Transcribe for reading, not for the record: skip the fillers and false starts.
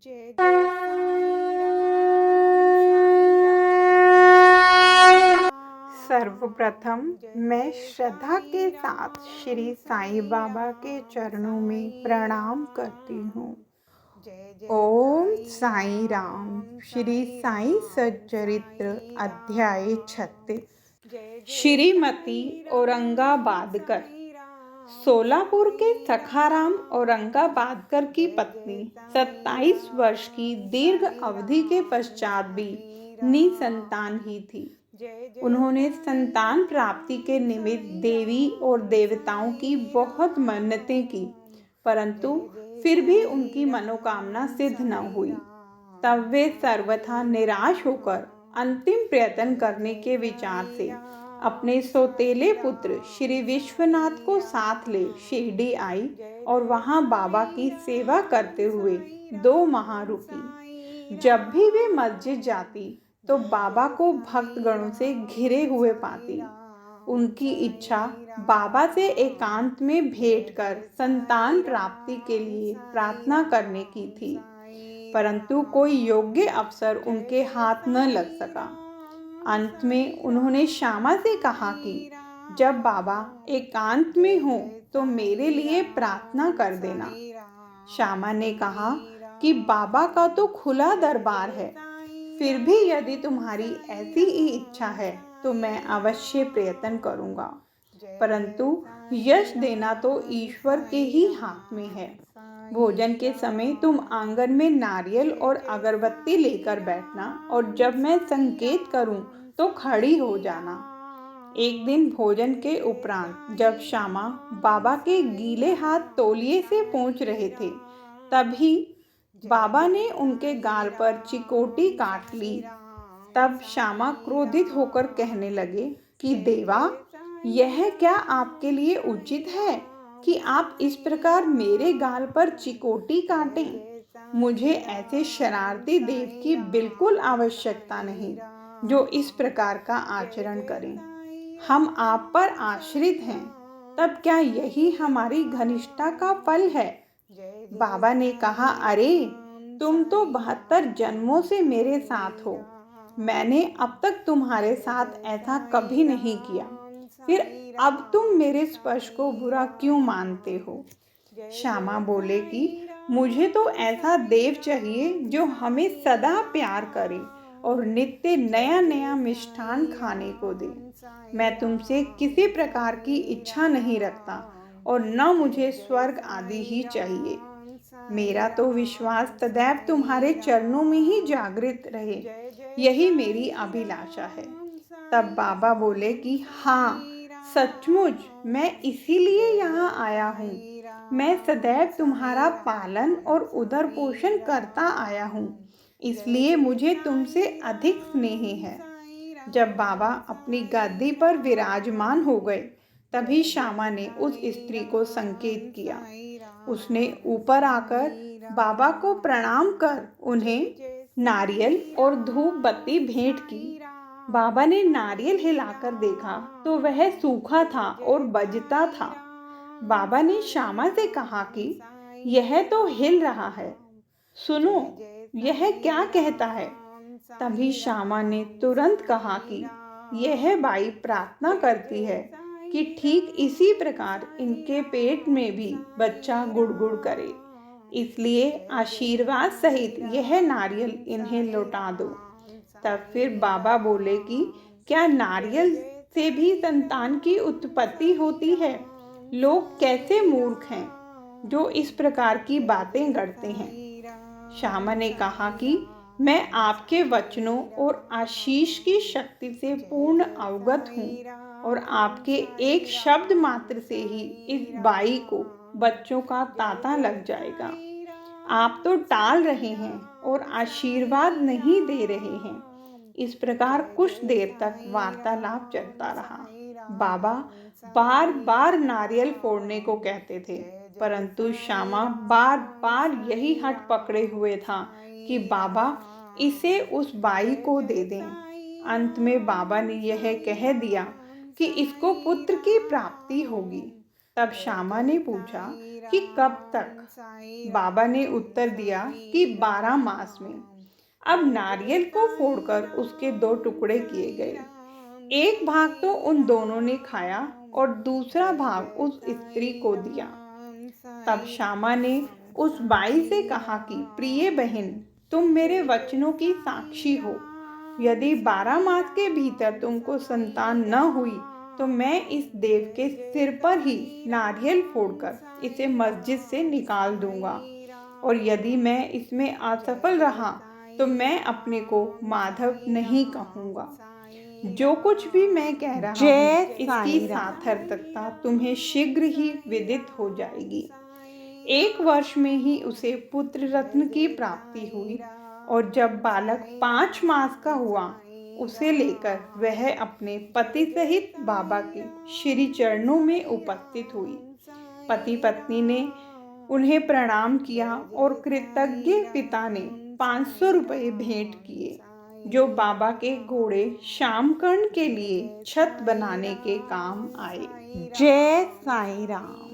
जय जय साईं राम। सर्वप्रथम मैं श्रद्धा के साथ श्री साईं बाबा के चरणों में प्रणाम करती हूँ। ओम साईं राम। श्री साईं सच्चरित्र अध्याय 36। श्रीमती औरंगाबादकर। सोलापुर के सखाराम औरंगाबादकर की पत्नी 27 वर्ष की दीर्घ अवधि के पश्चात भी निसंतान ही थी। उन्होंने संतान प्राप्ति के निमित्त देवी और देवताओं की बहुत मन्नतें की, परंतु फिर भी उनकी मनोकामना सिद्ध न हुई। तब वे सर्वथा निराश होकर अंतिम प्रयत्न करने के विचार से अपने सौतेले पुत्र श्री विश्वनाथ को साथ ले शिरडी आई और वहां बाबा की सेवा करते हुए 2 माह रुकी। जब भी वे मस्जिद जाती तो बाबा को भक्तगणों से घिरे हुए पाती। उनकी इच्छा बाबा से एकांत में भेंट कर संतान प्राप्ति के लिए प्रार्थना करने की थी, परंतु कोई योग्य अवसर उनके हाथ न लग सका। अंत में उन्होंने श्यामा से कहा कि जब बाबा एकांत में हो तो मेरे लिए प्रार्थना कर देना। श्यामा ने कहा कि बाबा का तो खुला दरबार है, फिर भी यदि तुम्हारी ऐसी ही इच्छा है तो मैं अवश्य प्रयत्न करूंगा, परंतु यश देना तो ईश्वर के ही हाथ में है। भोजन के समय तुम आंगन में नारियल और अगरबत्ती लेकर बैठना और जब मैं संकेत करूं तो खड़ी हो जाना। एक दिन भोजन के उपरांत जब श्यामा बाबा के गीले हाथ तौलिए से पोंछ रहे थे, तभी बाबा ने उनके गाल पर चिकोटी काट ली। तब श्यामा क्रोधित होकर कहने लगे कि देवा, यह क्या आपके लिए उचित है कि आप इस प्रकार मेरे गाल पर चिकोटी काटें? मुझे ऐसे शरारती देव की बिल्कुल आवश्यकता नहीं जो इस प्रकार का आचरण करें। हम आप पर आश्रित हैं, तब क्या यही हमारी घनिष्ठता का फल है? बाबा ने कहा, अरे तुम तो 72 जन्मों से मेरे साथ हो, मैंने अब तक तुम्हारे साथ ऐसा कभी नहीं किया, फिर अब तुम मेरे स्पर्श को बुरा क्यों मानते हो? श्यामा बोले कि मुझे तो ऐसा देव चाहिए जो हमें सदा प्यार करे और नित्य नया नया मिष्ठान खाने को दे। मैं तुमसे किसी प्रकार की इच्छा नहीं रखता और न मुझे स्वर्ग आदि ही चाहिए। मेरा तो विश्वास सदैव तुम्हारे चरणों में ही जागृत रहे, यही मेरी अभिलाषा है। तब बाबा बोले कि हाँ, सचमुच मैं इसीलिए यहाँ आया हूँ। मैं सदैव तुम्हारा पालन और उदर पोषण करता आया हूँ, इसलिए मुझे तुमसे अधिक स्नेह है। जब बाबा अपनी गद्दी पर विराजमान हो गए, तभी श्यामा ने उस स्त्री को संकेत किया। उसने ऊपर आकर बाबा को प्रणाम कर उन्हें नारियल और धूप बत्ती भेंट की। बाबा ने नारियल हिलाकर देखा तो वह सूखा था और बजता था। बाबा ने श्यामा से कहा कि यह तो हिल रहा है, सुनो यह क्या कहता है? तभी श्यामा ने तुरंत कहा कि यह बाई प्रार्थना करती है कि ठीक इसी प्रकार इनके पेट में भी बच्चा गुड़गुड़ करे, इसलिए आशीर्वाद सहित यह नारियल इन्हें लौटा दो। तब फिर बाबा बोले कि क्या नारियल से भी संतान की उत्पत्ति होती है? लोग कैसे मूर्ख हैं जो इस प्रकार की बातें करते हैं। श्यामा ने कहा कि मैं आपके वचनों और आशीष की शक्ति से पूर्ण अवगत हूँ और आपके एक शब्द मात्र से ही इस बाई को बच्चों का तांता लग जाएगा। आप तो टाल रहे हैं और आशीर्वाद नहीं दे रहे हैं। इस प्रकार कुछ देर तक वार्तालाप चलता रहा। बाबा बार बार नारियल फोड़ने को कहते थे, परंतु श्यामा बार बार यही हठ पकड़े हुए था कि बाबा इसे उस बाई को दे दें। अंत में बाबा ने यह कह दिया कि इसको पुत्र की प्राप्ति होगी। तब श्यामा ने पूछा, कि कब तक। बाबा ने उत्तर दिया कि 12 मास में। अब नारियल को फोड़कर उसके 2 टुकड़े किए गए। एक भाग तो उन दोनों ने खाया और दूसरा भाग उस स्त्री को दिया। तब श्यामा ने उस बाई से कहा कि प्रिय बहन, तुम मेरे वचनों की साक्षी हो। यदि 12 मास के भीतर तुमको संतान न हुई तो मैं इस देव के सिर पर ही नारियल फोड़कर इसे मस्जिद से निकाल दूंगा, और यदि मैं इसमें असफल रहा तो मैं अपने को माधव नहीं कहूँगा। जो कुछ भी मैं कह रहा हूँ इसकी सार्थकता तुम्हें शीघ्र ही विदित हो जाएगी। 1 वर्ष में ही उसे पुत्र रत्न की प्राप्ति हुई, और जब बालक 5 मास का हुआ उसे लेकर वह अपने पति सहित बाबा के श्री चरणों में उपस्थित हुई। पति पत्नी ने उन्हें प्रणाम किया और कृतज्ञ पिता ने 500 रुपये भेंट किए, जो बाबा के घोड़े श्यामकर्ण के लिए छत बनाने के काम आए। जय साईं राम।